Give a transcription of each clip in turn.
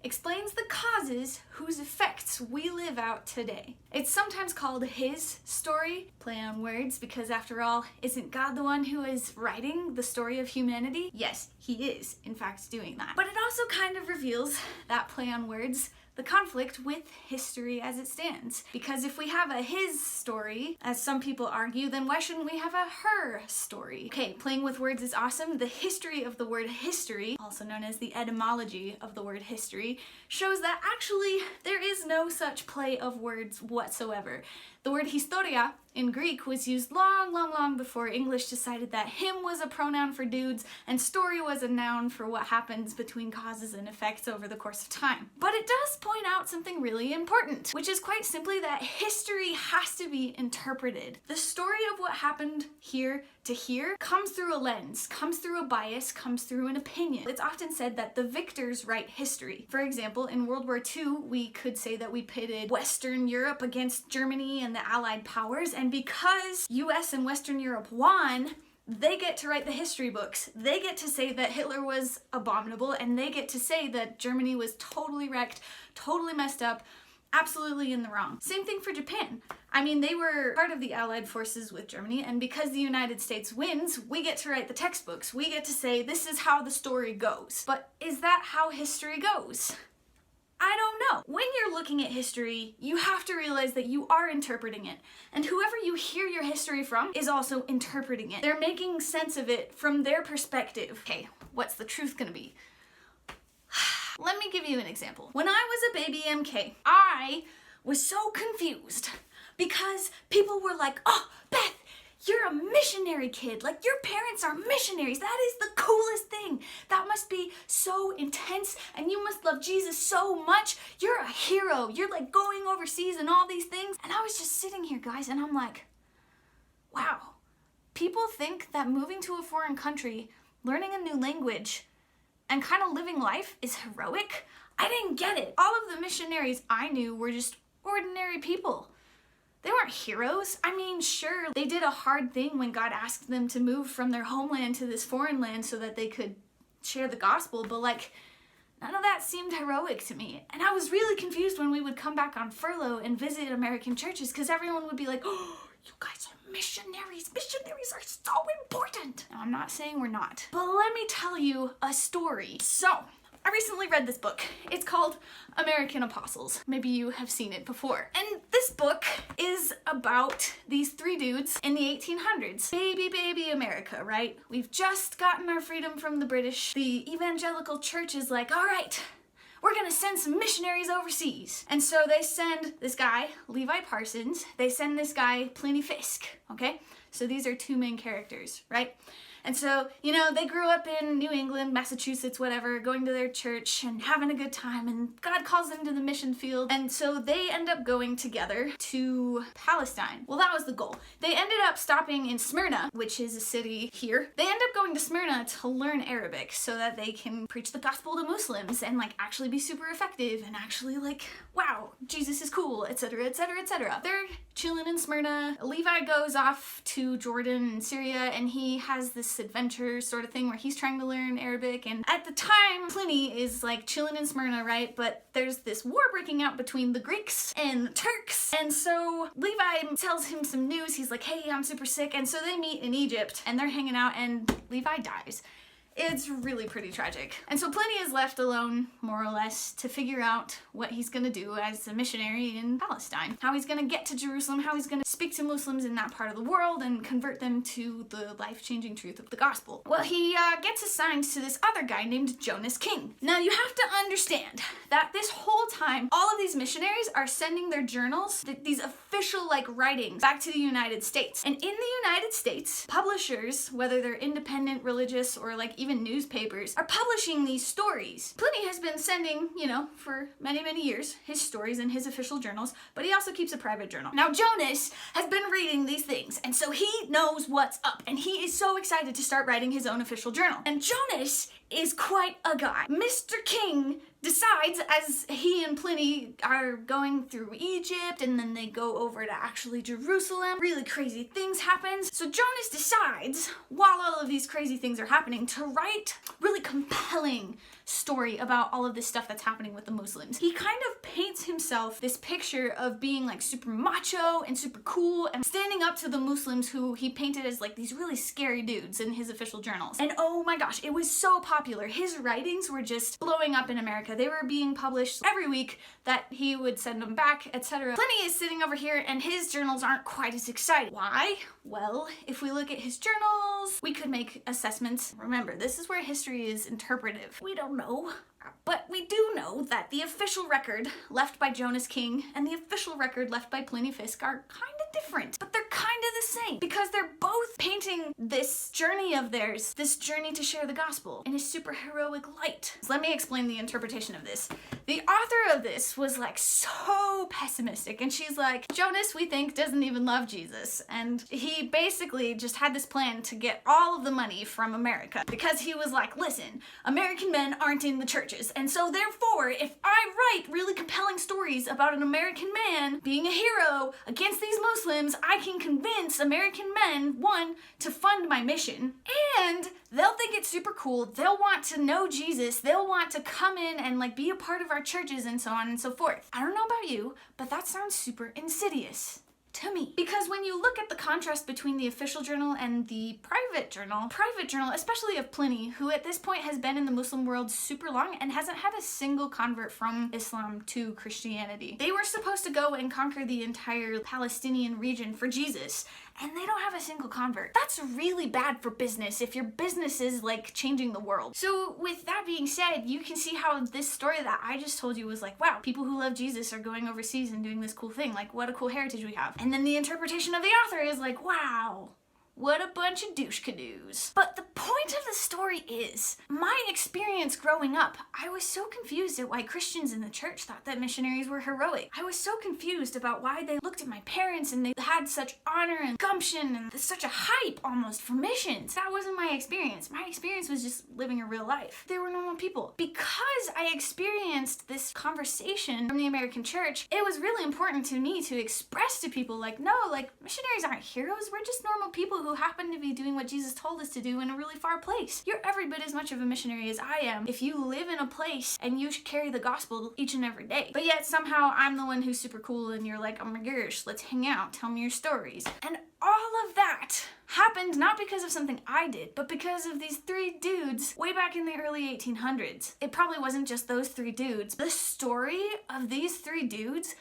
explains the causes whose effects we live out today. It's sometimes called his story, play on words, because after all, isn't God the one who is writing the story of humanity? Yes, he is, in fact, doing that. But it also kind of reveals that play on words, the conflict with history as it stands. Because if we have a his story, as some people argue, then why shouldn't we have a her story? Okay, playing with words is awesome. The history of the word history, also known as the etymology of the word history, shows that actually there is no such play of words whatsoever. The word historia in Greek was used long before English decided that him was a pronoun for dudes and story was a noun for what happens between causes and effects over the course of time. But it does point out something really important, which is quite simply that history has to be interpreted. The story of what happened here to here comes through a lens, comes through a bias, comes through an opinion. It's often said that the victors write history. For example, in World War II, we could say that we pitted Western Europe against Germany and the Allied powers, and because US and Western Europe won, they get to write the history books. They get to say that Hitler was abominable, and they get to say that Germany was totally wrecked, totally messed up, absolutely in the wrong. Same thing for Japan. I mean, they were part of the Allied forces with Germany, and because the United States wins, we get to write the textbooks. We get to say, this is how the story goes. But is that how history goes? I don't know. When you're looking at history, you have to realize that you are interpreting it. And whoever you hear your history from is also interpreting it. They're making sense of it from their perspective. Okay, what's the truth gonna be? Let me give you an example. When I was a baby MK, I was so confused because people were like, oh, Beth, you're a missionary kid. Like, your parents are missionaries. That is the coolest thing. That must be so intense, and you must love Jesus so much. You're a hero. You're like going overseas and all these things. And I was just sitting here, guys, and I'm like, wow. People think that moving to a foreign country, learning a new language, and kind of living life is heroic. I didn't get it. All of the missionaries I knew were just ordinary people. They weren't heroes. I mean, sure, they did a hard thing when God asked them to move from their homeland to this foreign land so that they could share the gospel, but like, none of that seemed heroic to me. And I was really confused when we would come back on furlough and visit American churches, because everyone would be like, oh, you guys are missionaries. Missionaries are so important. Now, I'm not saying we're not, but let me tell you a story. So, I recently read this book. It's called American Apostles. Maybe you have seen it before. And this book is about these three dudes in the 1800s. Baby America, right? We've just gotten our freedom from the British. The evangelical church is like, all right, we're gonna send some missionaries overseas. And so they send this guy, Levi Parsons. They send this guy, Pliny Fisk, okay? So these are two main characters, right? And so, you know, they grew up in New England, Massachusetts, whatever, going to their church and having a good time, and God calls them to the mission field. And so they end up going together to Palestine. Well, that was the goal. They ended up stopping in Smyrna, which is a city here. They end up going to Smyrna to learn Arabic so that they can preach the gospel to Muslims and like actually be super effective and actually like, wow, Jesus is cool, etc., etc., etc. They're chilling in Smyrna. Levi goes off to Jordan and Syria, and he has this adventure sort of thing where he's trying to learn Arabic. And at the time, Pliny is like chilling in Smyrna, right? But there's this war breaking out between the Greeks and the Turks. And so Levi tells him some news. He's like, hey, I'm super sick. And so they meet in Egypt and they're hanging out, and Levi dies. It's really pretty tragic. And so Pliny is left alone, more or less, to figure out what he's gonna do as a missionary in Palestine. How he's gonna get to Jerusalem, how he's gonna speak to Muslims in that part of the world and convert them to the life-changing truth of the gospel. Well, he gets assigned to this other guy named Jonas King. Now, you have to understand that this whole time, all of these missionaries are sending their journals, these official, like, writings, back to the United States. And in the United States, publishers, whether they're independent, religious, or like even newspapers, are publishing these stories. Pliny has been sending, you know, for many years, his stories in his official journals, but he also keeps a private journal. Now, Jonas has been reading these things, and so he knows what's up, and he is so excited to start writing his own official journal. And Jonas is quite a guy. Mr. King decides, as he and Pliny are going through Egypt, and then they go over to actually Jerusalem, really crazy things happen. So Jonas decides, while all of these crazy things are happening, to write really compelling story about all of this stuff that's happening with the Muslims. He kind of paints himself this picture of being like super macho and super cool and standing up to the Muslims who he painted as like these really scary dudes in his official journals. And oh my gosh, it was so popular. His writings were just blowing up in America. They were being published every week that he would send them back, etc. Pliny is sitting over here and his journals aren't quite as exciting. Why? Well, if we look at his journals, we could make assessments. Remember, this is where history is interpretive. We don't know. But we do know that the official record left by Jonas King and the official record left by Pliny Fisk are kind of different, but they're kind of the same because they're both painting this journey of theirs, this journey to share the gospel in a super heroic light. So let me explain the interpretation of this. The author of this was like so pessimistic, and she's like, Jonas, we think, doesn't even love Jesus. And he basically just had this plan to get all of the money from America because he was like, listen, American men aren't in the churches. And so therefore, if I write really compelling stories about an American man being a hero against these Muslims, I can convince American men, one, to fund my mission, and they'll think it's super cool. They'll want to know Jesus. They'll want to come in and like be a part of our churches and so on and so forth. I don't know about you, but that sounds super insidious to me. Because when you look at the contrast between the official journal and the private journal, especially of Pliny, who at this point has been in the Muslim world super long and hasn't had a single convert from Islam to Christianity. They were supposed to go and conquer the entire Palestinian region for Jesus, and they don't have a single convert. That's really bad for business if your business is like changing the world. So with that being said, you can see how this story that I just told you was like, wow, people who love Jesus are going overseas and doing this cool thing. Like, what a cool heritage we have. And then the interpretation of the author is like, wow, what a bunch of douche canoes. But the point of the story is, my experience growing up, I was so confused at why Christians in the church thought that missionaries were heroic. I was so confused about why they looked at my parents and they had such honor and gumption and such a hype almost for missions. That wasn't my experience. My experience was just living a real life. They were normal people. Because I experienced this conversation from the American church, it was really important to me to express to people like, no, like missionaries aren't heroes. We're just normal people who happen to be doing what Jesus told us to do in a really far place. You're every bit as much of a missionary as I am if you live in a place and you carry the gospel each and every day. But yet somehow I'm the one who's super cool and you're like, oh my gosh, let's hang out, tell me your stories. And all of that happened not because of something I did, but because of these three dudes way back in the early 1800s. It probably wasn't just those three dudes. The story of these three dudes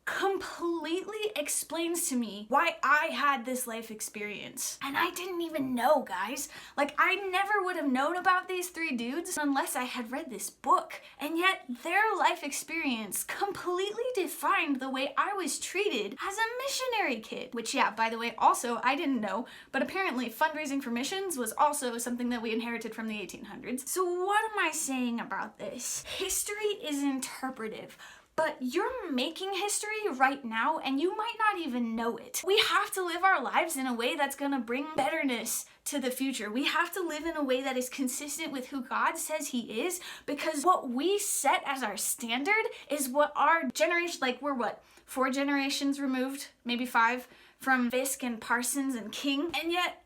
completely explains to me why I had this life experience. And I didn't even know, guys. Like, I never would have known about these three dudes unless I had read this book. And yet, their life experience completely defined the way I was treated as a missionary kid. Which, yeah, by the way, also, I didn't know, but apparently fundraising for missions was also something that we inherited from the 1800s. So what am I saying about this? History is interpretive. But you're making history right now and you might not even know it. We have to live our lives in a way that's gonna bring betterness to the future. We have to live in a way that is consistent with who God says He is, because what we set as our standard is what our generation, like we're what, 4 generations removed, maybe 5, from Fisk and Parsons and King, and yet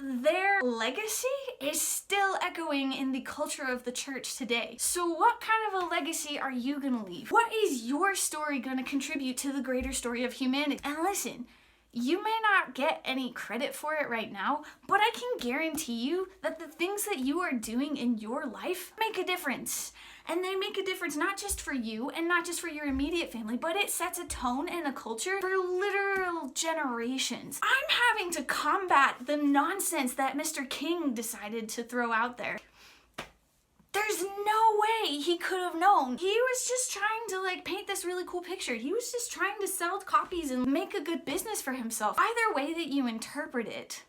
their legacy is still echoing in the culture of the church today. So what kind of a legacy are you gonna leave? What is your story gonna contribute to the greater story of humanity? And listen, you may not get any credit for it right now, but I can guarantee you that the things that you are doing in your life make a difference. And they make a difference not just for you and not just for your immediate family, but it sets a tone and a culture for literal generations. I'm having to combat the nonsense that Mr. King decided to throw out there. There's no way he could have known. He was just trying to like paint this really cool picture. He was just trying to sell copies and make a good business for himself. Either way that you interpret it,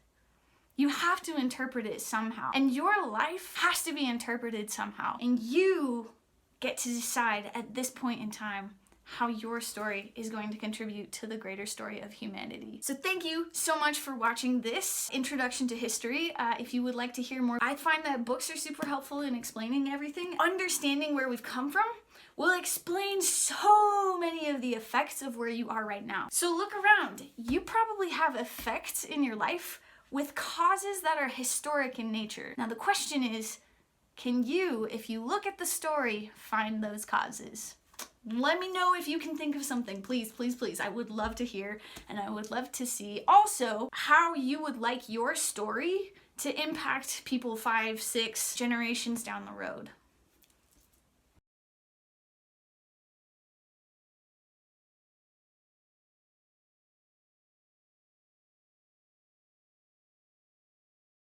you have to interpret it somehow. And your life has to be interpreted somehow. And you get to decide at this point in time how your story is going to contribute to the greater story of humanity. So thank you so much for watching this introduction to history. If you would like to hear more, I find that books are super helpful in explaining everything. Understanding where we've come from will explain so many of the effects of where you are right now. So look around. You probably have effects in your life with causes that are historic in nature. Now the question is, can you, if you look at the story, find those causes? Let me know if you can think of something, please, please, please. I would love to hear, and I would love to see also how you would like your story to impact people 5, 6 generations down the road.